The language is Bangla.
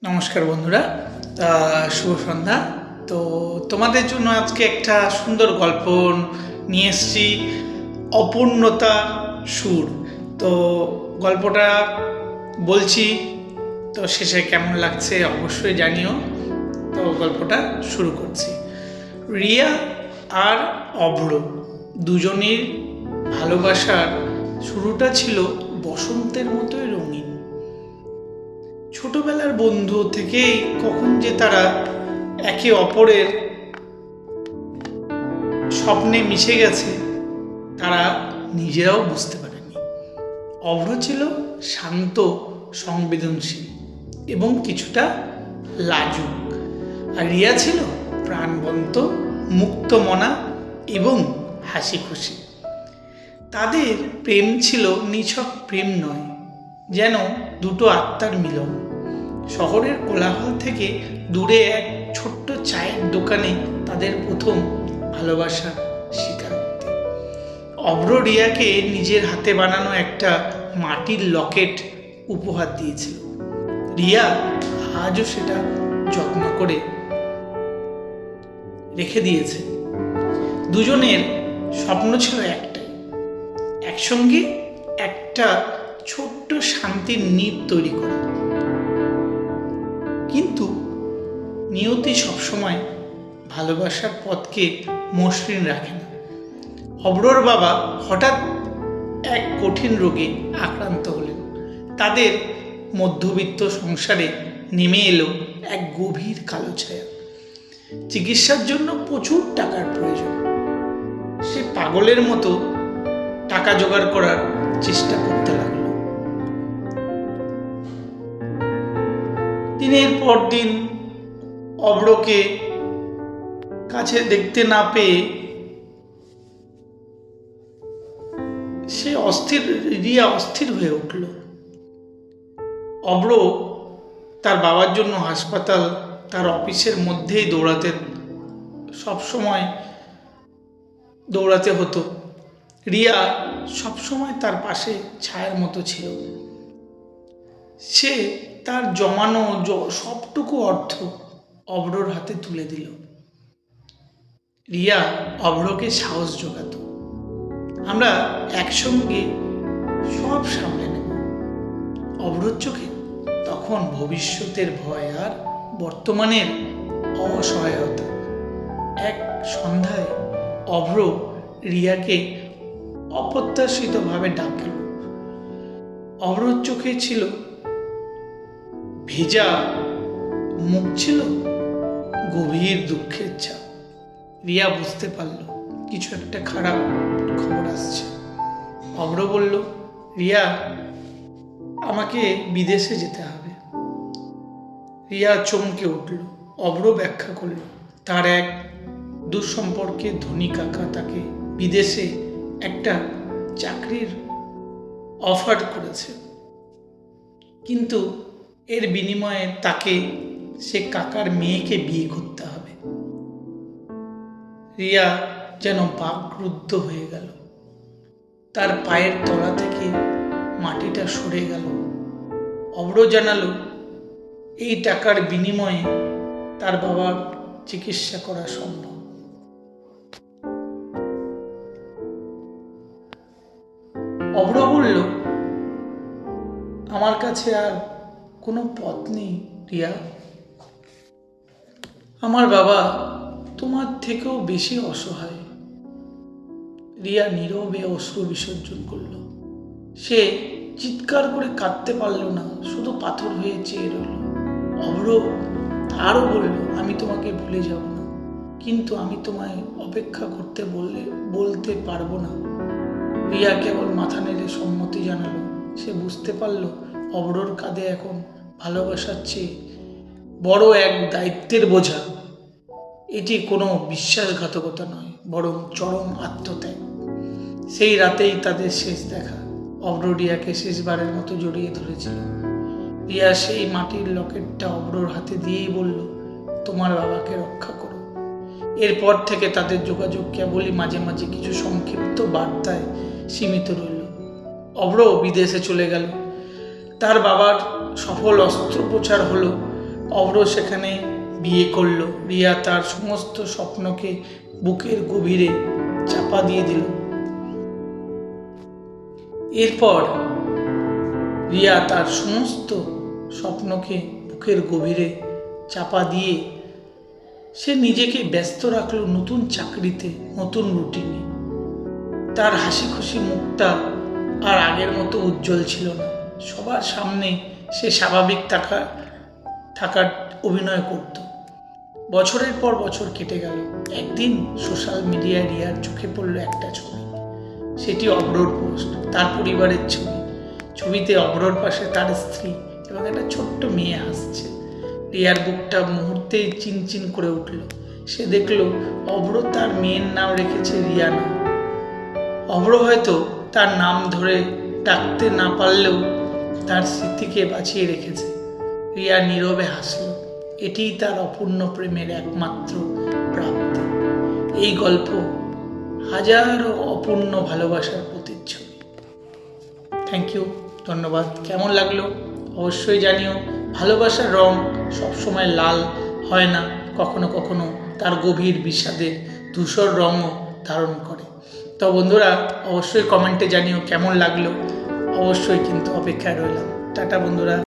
নমস্কার বন্ধুরা, শুভ সন্ধ্যা। তো তোমাদের জন্য আজকে একটা সুন্দর গল্প নিয়ে এসেছি, অপূর্ণতা সুর। তো গল্পটা বলছি, তো শেষে কেমন লাগছে অবশ্যই জানিও। তো গল্পটা শুরু করছি। রিয়া আর অভ্র দুজনের ভালোবাসার শুরুটা ছিল বসন্তের মতোই রঙিন। ছোটবেলার বন্ধু থেকেই কখন যে তারা একে অপরের স্বপ্নে মিশে গেছে তারা নিজেরাও বুঝতে পারেনি। অভ্র ছিল শান্ত, সংবেদনশীল এবং কিছুটা লাজুক, আর রিয়া ছিল প্রাণবন্ত, মুক্তমনা এবং হাসি খুশি। তাদের প্রেম ছিল নিছক প্রেম নয়, যেন দুটো আত্মার মিলন। শহরের কোলাহল থেকে দূরে এক ছোট্ট চায়ের দোকানে তাদের প্রথম ভালোবাসার স্বীকারোক্তি। অভ্র রিয়াকে নিজের হাতে বানানো একটা মাটির লকেট উপহার দিয়েছিল। রিয়া আজও সেটা যত্ন করে রেখে দিয়েছে। দুজনের স্বপ্ন ছিল একটাই, একসঙ্গে একটা ছোট্ট শান্তির নীড় তৈরি করা। কিন্তু নিয়তি সবসময় ভালোবাসার পথকে মসৃণ রাখে না। অভ্রর বাবা হঠাৎ এক কঠিন রোগে আক্রান্ত হলেন। তাদের মধ্যবিত্ত সংসারে নেমে এলো এক গভীর কালো ছায়া। চিকিৎসার জন্য প্রচুর টাকার প্রয়োজন। সে পাগলের মতো টাকা জোগাড় করার চেষ্টা করতে লাগলো। দিনের পর দিন অভ্রকে কাছে দেখতে না পেয়ে রিয়া অস্থির হয়ে উঠল। অভ্র তার বাবার জন্য হাসপাতাল তার অফিসের মধ্যেই সবসময় দৌড়াতে হতো। রিয়া সবসময় তার পাশে ছায়ার মতো ছিল। সে তার জমানো সবটুকু অর্থ অভ্রর হাতে তুলে দিল। রিয়া অভ্রকে সাহস জোগাত, আমরা একসঙ্গে সব সামলে নেব। অভ্রর চোখে তখন ভবিষ্যতের ভয় আর বর্তমানের অসহায়তা। এক সন্ধ্যায় অভ্র রিয়াকে অপ্রত্যাশিতভাবে ডাকল। অভ্রর চোখে ছিল ভেজা, মুখ ছিল গভীর দুঃখের ছাপ। রিয়া বুঝতে পারল কিছু একটা খারাপ খবর আসছে। অভ্র বলল, রিয়া, আমাকে বিদেশে যেতে হবে। রিয়া চমকে উঠল। অভ্র ব্যাখ্যা করল, তার এক দুঃসম্পর্কে ধনী কাকা তাকে বিদেশে একটা চাকরির অফার করেছে, কিন্তু এর বিনিময়ে তাকে সে কাকার মেয়েকে বিয়ে করতে হবে। রিয়া যেন বাকরুদ্ধ হয়ে গেল। তার পায়ের তলা থেকে মাটিটা সরে গেল। অভ্র জানালো, এই টাকার বিনিময়ে তার বাবার চিকিৎসা করা সম্ভব। অভ্র বলল, আমার কাছে আর কোনো পথ নেই রিয়া। আমার বাবা তোমার থেকেও বেশি অসহায়। রিয়া নীরবে অশ্রু বিসর্জন করল। সে চিৎকার করে কাঁদতে পারল না, শুধু পাথর হয়ে চেয়ে রইল। অভ্র আরও বলল, আমি তোমাকে ভুলে যাব না, কিন্তু আমি তোমায় অপেক্ষা করতে বলতে পারবো না। রিয়া কেবল মাথা নেড়ে সম্মতি জানালো। সে বুঝতে পারল অভ্রর কাঁধে এখন ভালোবাসার চেয়ে বড় এক দায়িত্বের বোঝা। এটি কোনো বিশ্বাসঘাতকতা নয়, বরং চরম আত্মত্যাগ। সেই রাতেই তাদের শেষ দেখা। অভ্র রিয়াকে শেষবারের মতো জড়িয়ে ধরেছিল। রিয়া সেই মাটির লকেটটা অভ্রর হাতে দিয়েই বলল, তোমার বাবাকে রক্ষা করো। এরপর থেকে তাদের যোগাযোগ কেবলই মাঝে মাঝে কিছু সংক্ষিপ্ত বার্তায় সীমিত রইল। অভ্র বিদেশে চলে গেল। তার বাবার সফল অস্ত্রোপচার হলো। অভ্র সেখানে বিয়ে করলো। রিয়া তার সমস্ত স্বপ্নকে বুকের গভীরে চাপা দিয়ে দিল। এরপর রিয়া তার সমস্ত স্বপ্নকে বুকের গভীরে চাপা দিয়ে সে নিজেকে ব্যস্ত রাখলো নতুন চাকরিতে, নতুন রুটিনে। তার হাসি খুশি মুখটা আর আগের মতো উজ্জ্বল ছিল না। সবার সামনে সে স্বাভাবিক থাকার অভিনয় করত। বছরের পর বছর কেটে গেল। একদিন সোশ্যাল মিডিয়ায় রিয়ার চোখে পড়ল একটা ছবি। সেটি অভ্রর পোস্ট, তার পরিবারের ছবি। ছবিতে অভ্রর পাশে তার স্ত্রী এবং একটা ছোট্ট মেয়ে হাসছে। রিয়ার বুকটা মুহূর্তেই চিনচিন করে উঠল। সে দেখল অভ্র তার মেয়ের নাম রেখেছে রিয়ানা। অভ্র হয়তো তার নাম ধরে ডাকতে না পারলেও তার স্মৃতিকে বাঁচিয়ে রেখেছে। রিয়া নীরবে হাসল। এটিই তার অপূর্ণ প্রেমের একমাত্র প্রাপ্তি। এই গল্প হাজারো অপূর্ণ ভালোবাসার প্রতিচ্ছবি। থ্যাংক ইউ, ধন্যবাদ। কেমন লাগলো অবশ্যই জানিও। ভালোবাসার রং সবসময় লাল হয় না, কখনো কখনো তার গভীর বিষাদের ধূসর রঙও ধারণ করে। তো বন্ধুরা, অবশ্যই কমেন্টে জানিও কেমন লাগলো। অবশ্যই কিন্তু অপেক্ষায় রইলাম। টাটা বন্ধুরা।